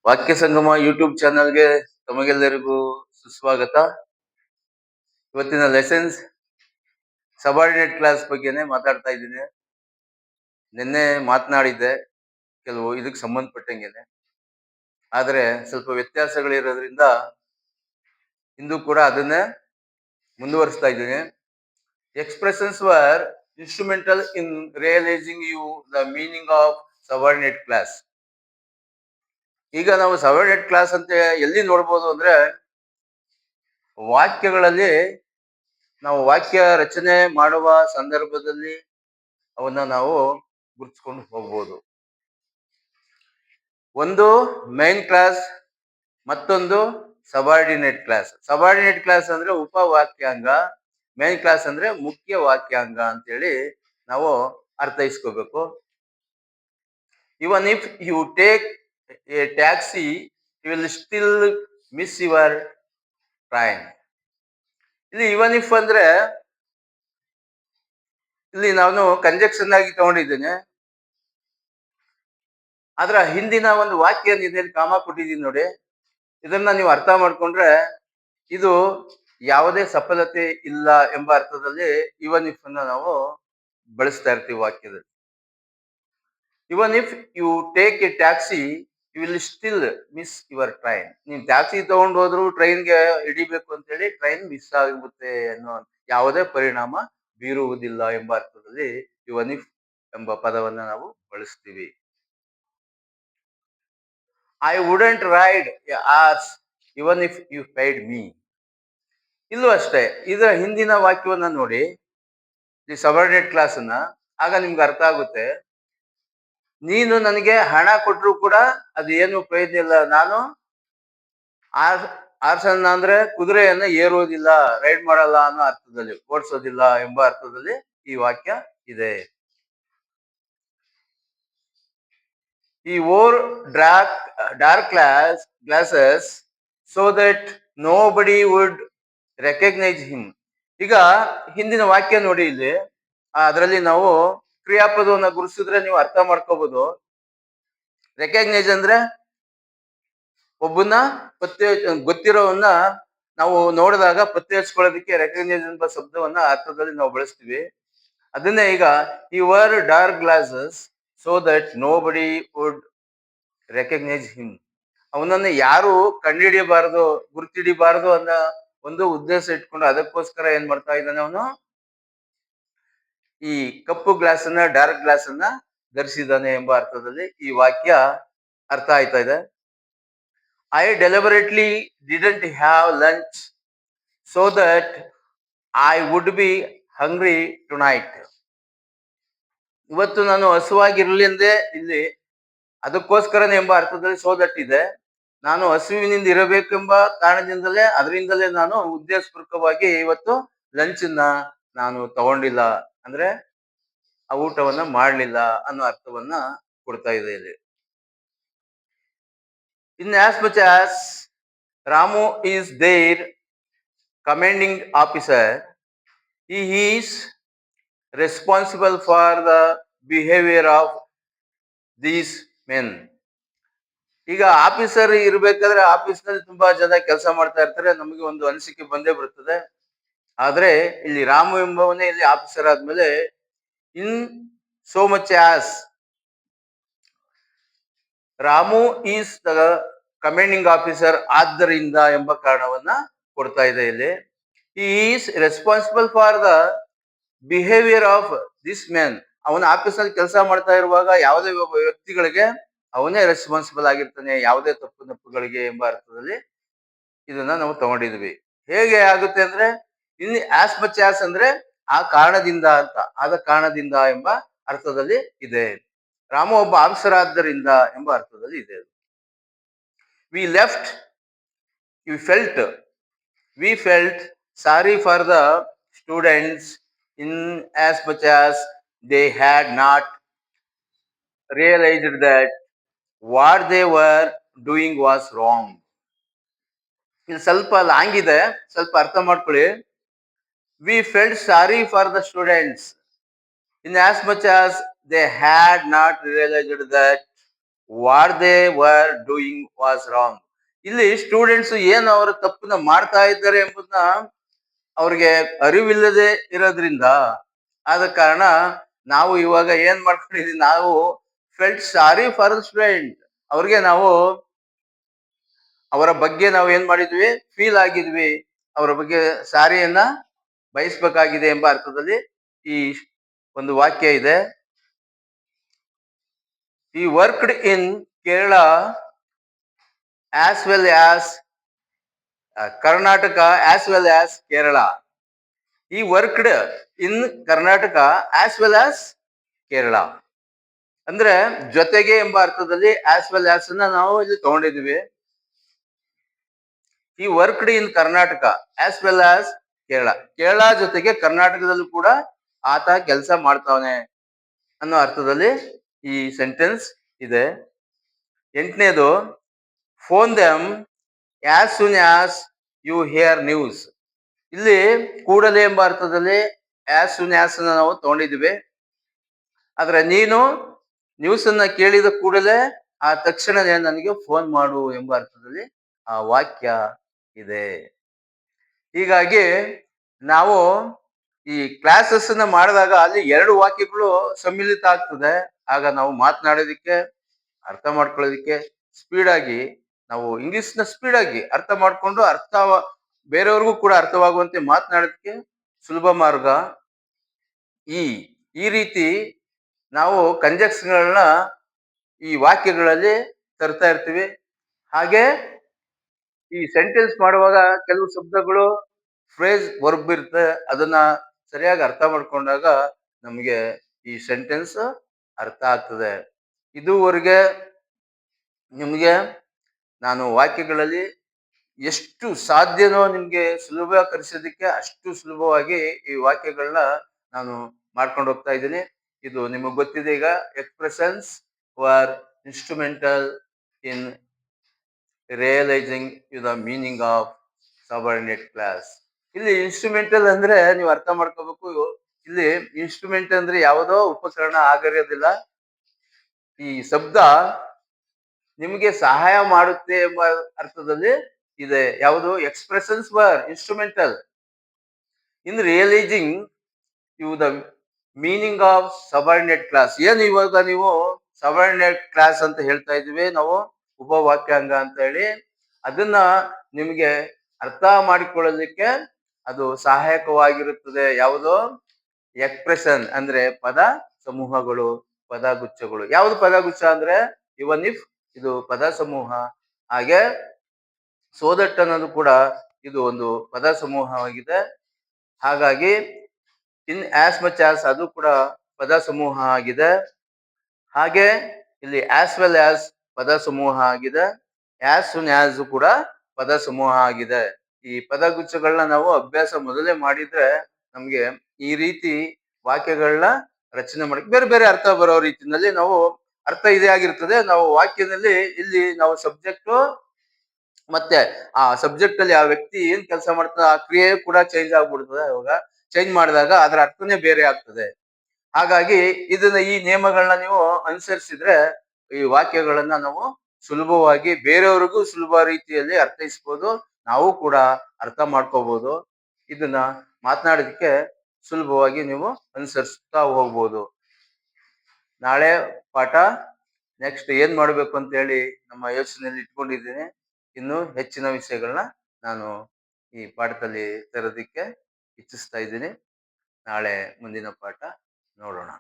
ವಾಕ್ಯ ಸಂಗಮ ಯೂಟ್ಯೂಬ್ ಚಾನಲ್ಗೆ ತಮಗೆಲ್ಲರಿಗೂ ಸುಸ್ವಾಗತ. ಇವತ್ತಿನ ಲೆಸನ್ಸ್ ಸಬಾರ್ಡಿನೇಟ್ ಕ್ಲಾಸ್ ಬಗ್ಗೆನೇ ಮಾತಾಡ್ತಾ ಇದ್ದೀನಿ. ನಿನ್ನೆ ಮಾತನಾಡಿದ್ದೆ ಕೆಲವು ಇದಕ್ಕೆ ಸಂಬಂಧಪಟ್ಟಂಗೆನೆ, ಆದರೆ ಸ್ವಲ್ಪ ವ್ಯತ್ಯಾಸಗಳಿರೋದ್ರಿಂದ ಇಂದು ಕೂಡ ಅದನ್ನೇ ಮುಂದುವರಿಸ್ತಾ ಇದ್ದೀನಿ. Expressions were instrumental in realising you the meaning of subordinate clause. ಈಗ ನಾವು ಸಬಾರ್ಡಿನೇಟ್ ಕ್ಲಾಸ್ ಅಂತ ಎಲ್ಲಿ ನೋಡ್ಬೋದು ಅಂದ್ರೆ, ವಾಕ್ಯಗಳಲ್ಲಿ ನಾವು ವಾಕ್ಯ ರಚನೆ ಮಾಡುವ ಸಂದರ್ಭದಲ್ಲಿ ಅವನ್ನ ನಾವು ಗುರುತಿಸ್ಕೊಂಡು ಹೋಗ್ಬೋದು. ಒಂದು ಮೈನ್ ಕ್ಲಾಸ್, ಮತ್ತೊಂದು ಸಬಾರ್ಡಿನೇಟ್ ಕ್ಲಾಸ್. ಸಬಾರ್ಡಿನೇಟ್ ಕ್ಲಾಸ್ ಅಂದ್ರೆ ಉಪವಾಕ್ಯಾಂಗ, ಮೈನ್ ಕ್ಲಾಸ್ ಅಂದ್ರೆ ಮುಖ್ಯ ವಾಕ್ಯಾಂಗ ಅಂತೇಳಿ ನಾವು ಅರ್ಥೈಸ್ಕೋಬೇಕು. Even if you take a taxi you will still miss your train. ಇಲ್ಲಿ ಇವನ್ ಇಫ್ ಅಂದ್ರೆ ಇಲ್ಲಿ ನಾನು ಕಂಜಕ್ಷನ್ ಆಗಿ ತಗೊಂಡಿದ್ದೇನೆ. ಅದರ ಹಿಂದಿನ ಒಂದು ವಾಕ್ಯ ಏನಿದೆ, ಕಾಮ ಕೊಟ್ಟಿದ್ದೀನಿ ನೋಡಿ, ಇದನ್ನ ನೀವು ಅರ್ಥ ಮಾಡ್ಕೊಂಡ್ರೆ ಇದು ಯಾವುದೇ ಸಫಲತೆ ಇಲ್ಲ ಎಂಬ ಅರ್ಥದಲ್ಲಿ ಇವನ್ ಇಫ್ ಅನ್ನ ನಾವು ಬಳಸ್ತಾ ಇರ್ತೀವಿ ವಾಕ್ಯದಲ್ಲಿ. Even if you take a taxi you will still miss your train. ನೀವು ಟ್ಯಾಕ್ಸಿ ತಗೊಂಡು ಹೋದ್ರು ಟ್ರೈನ್ಗೆ ಹಿಡಿಬೇಕು ಅಂತೇಳಿ ಟ್ರೈನ್ ಮಿಸ್ ಆಗುತ್ತೆ ಅನ್ನೋ ಯಾವುದೇ ಪರಿಣಾಮ ಬೀರುವುದಿಲ್ಲ ಎಂಬ ಅರ್ಥದಲ್ಲಿ ಇವನ್ ಇಫ್ ಎಂಬ ಪದವನ್ನ ನಾವು ಬಳಸ್ತೀವಿ. I wouldn't ride a horse even if you paid me. ಇಲ್ಲೂ ಅಷ್ಟೇ, ಇದರ ಹಿಂದಿನ ವಾಕ್ಯವನ್ನ ನೋಡಿ, ಈ ಸಬಾರ್ಡಿನೇಟ್ ಕ್ಲಾಸ್ ಅನ್ನ, ಆಗ ನಿಮ್ಗೆ ಅರ್ಥ ಆಗುತ್ತೆ. ನೀನು ನನಗೆ ಹಣ ಕೊಟ್ಟರು ಕೂಡ ಅದು ಏನು ಪ್ರಯೋಜನ ಇಲ್ಲ. ನಾನು ಆರ್ಸನ್ನ ಅಂದ್ರೆ ಕುದುರೆಯನ್ನ ಏರುವುದಿಲ್ಲ, ರೈಡ್ ಮಾಡಲ್ಲ ಅನ್ನೋ ಅರ್ಥದಲ್ಲಿ, ಓಡಿಸೋದಿಲ್ಲ ಎಂಬ ಅರ್ಥದಲ್ಲಿ ಈ ವಾಕ್ಯ ಇದೆ. He wore dark glasses so that nobody would recognise him. ಈಗ ಹಿಂದಿನ ವಾಕ್ಯ ನೋಡಿ, ಇಲ್ಲಿ ಅದರಲ್ಲಿ ನಾವು ಕ್ರಿಯಾಪದವನ್ನ ಗುರುಸಿದ್ರೆ ನೀವು ಅರ್ಥ ಮಾಡ್ಕೋಬಹುದು. ರೆಕಗ್ನೈಸ್ ಅಂದ್ರೆ ಒಬ್ಬನ ಪತ್ತೆ ಗೊತ್ತಿರೋವನ್ನ ನಾವು ನೋಡಿದಾಗ ಪತ್ತೆ ಹಚ್ಕೊಳ್ಳೋದಕ್ಕೆ ರೆಕಗ್ನೈಸ್ ಎಂಬ ಶಬ್ದವನ್ನ ಅರ್ಥದಲ್ಲಿ ನಾವು ಬಳಸ್ತೀವಿ. ಅದನ್ನೇ ಈಗ he wore dark glasses so that nobody would recognise him. ಅವನನ್ನ ಯಾರು ಕಂಡುಹಿಡಿಯಬಾರದು, ಗುರುತಿಡಿಬಾರದು ಅನ್ನೋ ಒಂದು ಉದ್ದೇಶ ಇಟ್ಕೊಂಡು ಅದಕ್ಕೋಸ್ಕರ ಏನ್ ಮಾಡ್ತಾ ಇದ್ದಾನೆ ಅವನು, ಈ ಕಪ್ಪು ಗ್ಲಾಸ್ ಅನ್ನ, ಡಾರ್ಕ್ ಗ್ಲಾಸ್ ಅನ್ನ ಧರಿಸಿದ್ದಾನೆ ಎಂಬ ಅರ್ಥದಲ್ಲಿ ಈ ವಾಕ್ಯ ಅರ್ಥ ಆಯ್ತಾ ಇದೆ. I deliberately didn't have lunch so that I would be hungry tonight. ಇವತ್ತು ನಾನು ಹಸುವಾಗಿರ್ಲಿಂದೆ ಇಲ್ಲಿ ಅದಕ್ಕೋಸ್ಕರನೇ ಎಂಬ ಅರ್ಥದಲ್ಲಿ ಸೋ ದಟ್ ಇದೆ. ನಾನು ಹಸುವಿನಿಂದ ಇರಬೇಕೆಂಬ ಕಾರಣದಿಂದಲೇ, ಅದರಿಂದಲೇ ನಾನು ಉದ್ದೇಶಪೂರ್ವಕವಾಗಿ ಇವತ್ತು ಲಂಚ್ ನಾನು ತಗೊಂಡಿಲ್ಲ, ಅಂದ್ರೆ ಆ ಊಟವನ್ನ ಮಾಡ್ಲಿಲ್ಲ ಅನ್ನೋ ಅರ್ಥವನ್ನ ಕೊಡ್ತಾ ಇದೆ ಇಲ್ಲಿ. In as much as Ramu is their commanding officer, he is responsible for the behavior of these men. ಈಗ ಆಫೀಸರ್ ಇರ್ಬೇಕಾದ್ರೆ ಆಫೀಸ್ ನಲ್ಲಿ ತುಂಬಾ ಜನ ಕೆಲಸ ಮಾಡ್ತಾ ಇರ್ತಾರೆ, ನಮಗೆ ಒಂದು ಅನಿಸಿಕೆ ಬಂದೇ ಬರ್ತದೆ. ಆದ್ರೆ ಇಲ್ಲಿ ರಾಮು ಎಂಬವನೇ ಇಲ್ಲಿ ಆಫೀಸರ್ ಆದ್ಮೇಲೆ in so much as Ramu is the commanding officer, ಆದ್ದರಿಂದ ಎಂಬ ಕಾರಣವನ್ನ ಕೊಡ್ತಾ ಇದೆ ಇಲ್ಲಿ. he is responsible for the behaviour of this man. ಅವನ ಆಫೀಸಲ್ಲಿ ಕೆಲಸ ಮಾಡ್ತಾ ಇರುವಾಗ ಯಾವುದೇ ಒಬ್ಬ ವ್ಯಕ್ತಿಗಳಿಗೆ ಅವನೇ ರೆಸ್ಪಾನ್ಸಿಬಲ್ ಆಗಿರ್ತಾನೆ, ಯಾವುದೇ ತಪ್ಪುಗಳಿಗೆ ಎಂಬ ಅರ್ಥದಲ್ಲಿ ಇದನ್ನ ನಾವು ತಗೊಂಡಿದ್ವಿ. ಹೇಗೆ ಆಗುತ್ತೆ ಅಂದ್ರೆ, ಇಲ್ಲಿ ಆಸ್ ಮಚ್ ಆಸ್ ಅಂದ್ರೆ ಆ ಕಾರಣದಿಂದ ಅಂತ, ಆದ ಕಾರಣದಿಂದ ಎಂಬ ಅರ್ಥದಲ್ಲಿ ಇದೆ. ರಾಮ ಒಬ್ಬ ಆಫೀಸರ್ ಆದ್ದರಿಂದ ಎಂಬ ಅರ್ಥದಲ್ಲಿ ಇದೆ. We left you felt we felt sorry for the students in as much as they had not realized that what they were doing was wrong. ಇದು ಸ್ವಲ್ಪ ಲಾಂಗ್ ಇದೆ, ಸ್ವಲ್ಪ ಅರ್ಥ ಮಾಡ್ಕೊಳ್ಳಿ. V felt sorry for the students in as much as they had not realized that what they were doing was wrong. ಇಲ್ಲಿ students ಏನ್ ಅವರ ತಪ್ಪನ್ನ ಮಾಡ್ತಾ ಇದ್ದಾರೆ ಎಂಬುದನ್ನ ಅವ್ರಿಗೆ ಅರಿವಿಲ್ಲದೆ ಇರೋದ್ರಿಂದ ಆದ ಕಾರಣ ನಾವು ಇವಾಗ ಏನ್ ಮಾಡ್ಕೊಂಡಿದೀವಿ, ನಾವು felt sorry for the student. ಅವ್ರಿಗೆ ನಾವು ಅವರ ಬಗ್ಗೆ ನಾವು ಏನ್ ಮಾಡಿದ್ವಿ, ಫೀಲ್ ಆಗಿದ್ವಿ, ಅವರ ಬಗ್ಗೆ ಸಾರಿಯನ್ನ ಬಯಸ್ಬೇಕಾಗಿದೆ ಎಂಬ ಅರ್ಥದಲ್ಲಿ ಈ ಒಂದು ವಾಕ್ಯ ಇದೆ. He worked in Kerala as well as Karnataka as well as Kerala. He worked in Karnataka as well as Kerala ಅಂದ್ರೆ ಜೊತೆಗೆ ಎಂಬ ಅರ್ಥದಲ್ಲಿ ಆಸ್ ವೆಲ್ ಆಸ್ ಅನ್ನ ನಾವು ಇಲ್ಲಿ ತಗೊಂಡಿದ್ವಿ. ಈ worked in Karnataka as well as Kerala, Kerala ಜೊತೆಗೆ ಕರ್ನಾಟಕದಲ್ಲೂ ಕೂಡ ಆತ ಕೆಲಸ ಮಾಡ್ತಾವನೆ ಅನ್ನೋ ಅರ್ಥದಲ್ಲಿ ಈ ಸೆಂಟೆನ್ಸ್ ಇದೆ. 8ನೇದು, phone them as soon as you hear news. ಇಲ್ಲಿ ಕೂಡಲೇ ಎಂಬ ಅರ್ಥದಲ್ಲಿ ಆಸ್ ಸೂನ್ ಆಸ್ ಅನ್ನ ನಾವು ತಗೊಂಡಿದ್ವಿ. ಆದ್ರೆ ನೀನು ನ್ಯೂಸ್ ಅನ್ನ ಕೇಳಿದ ಕೂಡಲೇ ಆ ತಕ್ಷಣನೇ ನನಗೆ ಫೋನ್ ಮಾಡು ಎಂಬ ಅರ್ಥದಲ್ಲಿ ಆ ವಾಕ್ಯ ಇದೆ. ಹೀಗಾಗಿ ನಾವು ಈ ಕ್ಲಾಸಸ್ ಅನ್ನ ಮಾಡಿದಾಗ ಅಲ್ಲಿ 2 ವಾಕ್ಯಗಳು ಸಮ್ಮಿಲಿತ ಆಗ್ತದೆ. ಆಗ ನಾವು ಮಾತನಾಡೋದಿಕ್ಕೆ, ಅರ್ಥ ಮಾಡ್ಕೊಳ್ಳೋದಿಕ್ಕೆ ಸ್ಪೀಡ್ ಆಗಿ, ನಾವು ಇಂಗ್ಲಿಷ್ ನ ಸ್ಪೀಡ್ ಆಗಿ ಅರ್ಥ ಮಾಡ್ಕೊಂಡು ಬೇರೆಯವ್ರಿಗೂ ಕೂಡ ಅರ್ಥವಾಗುವಂತೆ ಮಾತನಾಡೋದಕ್ಕೆ ಸುಲಭ ಮಾರ್ಗ. ಈ ರೀತಿ ನಾವು ಕಂಜಕ್ಷನ್ಗಳನ್ನ ಈ ವಾಕ್ಯಗಳಲ್ಲಿ ತರ್ತಾ ಇರ್ತೀವಿ. ಹಾಗೆ ಈ ಸೆಂಟೆನ್ಸ್ ಮಾಡುವಾಗ ಕೆಲವು ಶಬ್ದಗಳು ಫ್ರೇಸ್ ವರ್ಬ್ ಇರುತ್ತೆ, ಅದನ್ನ ಸರಿಯಾಗಿ ಅರ್ಥ ಮಾಡ್ಕೊಂಡಾಗ ನಮಗೆ ಈ ಸೆಂಟೆನ್ಸ್ ಅರ್ಥ ಆಗ್ತದೆ. ಇದುವರೆಗೆ ನಿಮ್ಗೆ ನಾನು ವಾಕ್ಯಗಳಲ್ಲಿ ಎಷ್ಟು ಸಾಧ್ಯನೋ ನಿಮ್ಗೆ ಸುಲಭೀಕರಿಸೋದಕ್ಕೆ ಅಷ್ಟು ಸುಲಭವಾಗಿ ಈ ವಾಕ್ಯಗಳನ್ನ ನಾನು ಮಾಡ್ಕೊಂಡು ಹೋಗ್ತಾ ಇದ್ದೀನಿ. ಇದು ನಿಮಗೆ ಗೊತ್ತಿದೆ. ಈಗ expressions were instrumental in realising the meaning of subordinate class. ಇಲ್ಲಿ ಇನ್ಸ್ಟ್ರೂಮೆಂಟಲ್ ಅಂದ್ರೆ ನೀವು ಅರ್ಥ ಮಾಡ್ಕೋಬೇಕು. ಇಲ್ಲಿ ಇನ್ಸ್ಟ್ರೂಮೆಂಟ್ ಅಂದ್ರೆ ಯಾವುದೋ ಉಪಕರಣ ಆಗಿರೋದಿಲ್ಲ. ಈ ಶಬ್ದ ನಿಮಗೆ ಸಹಾಯ ಮಾಡುತ್ತೆ ಎಂಬ ಅರ್ಥದಲ್ಲಿ ಇದೆ. ಯಾವುದು? Expressions were instrumental in realising the meaning of subordinate class. ಏನು ಇವಾಗ ನೀವು ಸಬಾರ್ಡಿನೇಟ್ ಕ್ಲಾಸ್ ಅಂತ ಹೇಳ್ತಾ ಇದೀವಿ ನಾವು, ಉಪವಾಕ್ಯಾಂಗ ಅಂತ ಹೇಳಿ. ಅದನ್ನ ನಿಮಗೆ ಅರ್ಥ ಮಾಡಿಕೊಳ್ಳಲಿಕ್ಕೆ ಅದು ಸಹಾಯಕವಾಗಿರುತ್ತದೆ. ಯಾವುದು? ಎಕ್ಸ್ಪ್ರೆಷನ್ ಅಂದ್ರೆ ಪದ ಸಮೂಹಗಳು, ಪದಗುಚ್ಛಗಳು. ಯಾವುದು ಪದಗುಚ್ಛ ಅಂದ್ರೆ ಇವನ್ ಇಫ್ ಇದು ಪದ ಸಮೂಹ. ಹಾಗೆ ಸೋ ದಟ್ ಅನ್ನೋದು ಕೂಡ ಇದು ಒಂದು ಪದ ಸಮೂಹವಾಗಿದೆ. ಹಾಗಾಗಿ ಇನ್ ಆಸ್ ಮಚ್ ಆಸ್ ಅದು ಕೂಡ ಪದ ಸಮೂಹ ಆಗಿದೆ. ಹಾಗೆ ಇಲ್ಲಿ ಆಸ್ ವೆಲ್ ಆಸ್ ಪದ ಸಮೂಹ ಆಗಿದೆ. ಆಸ್ ಸೂನ್ ಆಸ್ ಕೂಡ ಪದ ಸಮೂಹ ಆಗಿದೆ. ಈ ಪದಗುಚ್ಛಗಳನ್ನ ನಾವು ಅಭ್ಯಾಸ ಮೊದಲೇ ಮಾಡಿದ್ರೆ ನಮ್ಗೆ ಈ ರೀತಿ ವಾಕ್ಯಗಳನ್ನ ರಚನೆ ಮಾಡಿ ಬೇರೆ ಬೇರೆ ಅರ್ಥ ಬರೋ ರೀತಿಯಲ್ಲಿ ನಾವು ಅರ್ಥ ಇದೇ ಆಗಿರ್ತದೆ. ನಾವು ವಾಕ್ಯದಲ್ಲಿ ಇಲ್ಲಿ ನಾವು ಸಬ್ಜೆಕ್ಟ್ ಮತ್ತೆ ಆ ಸಬ್ಜೆಕ್ಟ್ ಅಲ್ಲಿ ಆ ವ್ಯಕ್ತಿ ಏನ್ ಕೆಲಸ ಮಾಡ್ತಾನೆ ಆ ಕ್ರಿಯೆ ಕೂಡ ಚೇಂಜ್ ಆಗ್ಬಿಡ್ತದೆ. ಅವಾಗ ಚೇಂಜ್ ಮಾಡಿದಾಗ ಅದರ ಅರ್ಥನೇ ಬೇರೆ ಆಗ್ತದೆ. ಹಾಗಾಗಿ ಈ ನಿಯಮಗಳನ್ನ ನೀವು ಅನುಸರಿಸಿದ್ರೆ ಈ ವಾಕ್ಯಗಳನ್ನ ನಾವು ಸುಲಭವಾಗಿ ಬೇರೆಯವ್ರಿಗೂ ಸುಲಭ ರೀತಿಯಲ್ಲಿ ಅರ್ಥೈಸ್ಬೋದು, ನಾವು ಕೂಡ ಅರ್ಥ ಮಾಡ್ಕೋಬಹುದು. ಇದನ್ನ ಮಾತನಾಡೋದಕ್ಕೆ ಸುಲಭವಾಗಿ ನೀವು ಅನುಸರಿಸ್ತಾ ಹೋಗ್ಬೋದು. ನಾಳೆ ಪಾಠ ನೆಕ್ಸ್ಟ್ ಏನ್ ಮಾಡ್ಬೇಕು ಅಂತ ಹೇಳಿ ನಮ್ಮ ಯೋಚನೆಯಲ್ಲಿ ಇಟ್ಕೊಂಡಿದ್ದೀನಿ. ಇನ್ನು ಹೆಚ್ಚಿನ ವಿಷಯಗಳನ್ನ ನಾನು ಈ ಪಾಠದಲ್ಲಿ ತರೋದಿಕ್ಕೆ ಇಚ್ಛಿಸ್ತಾ ಇದ್ದೀನಿ. ನಾಳೆ ಮುಂದಿನ ಪಾಠ ನೋಡೋಣ.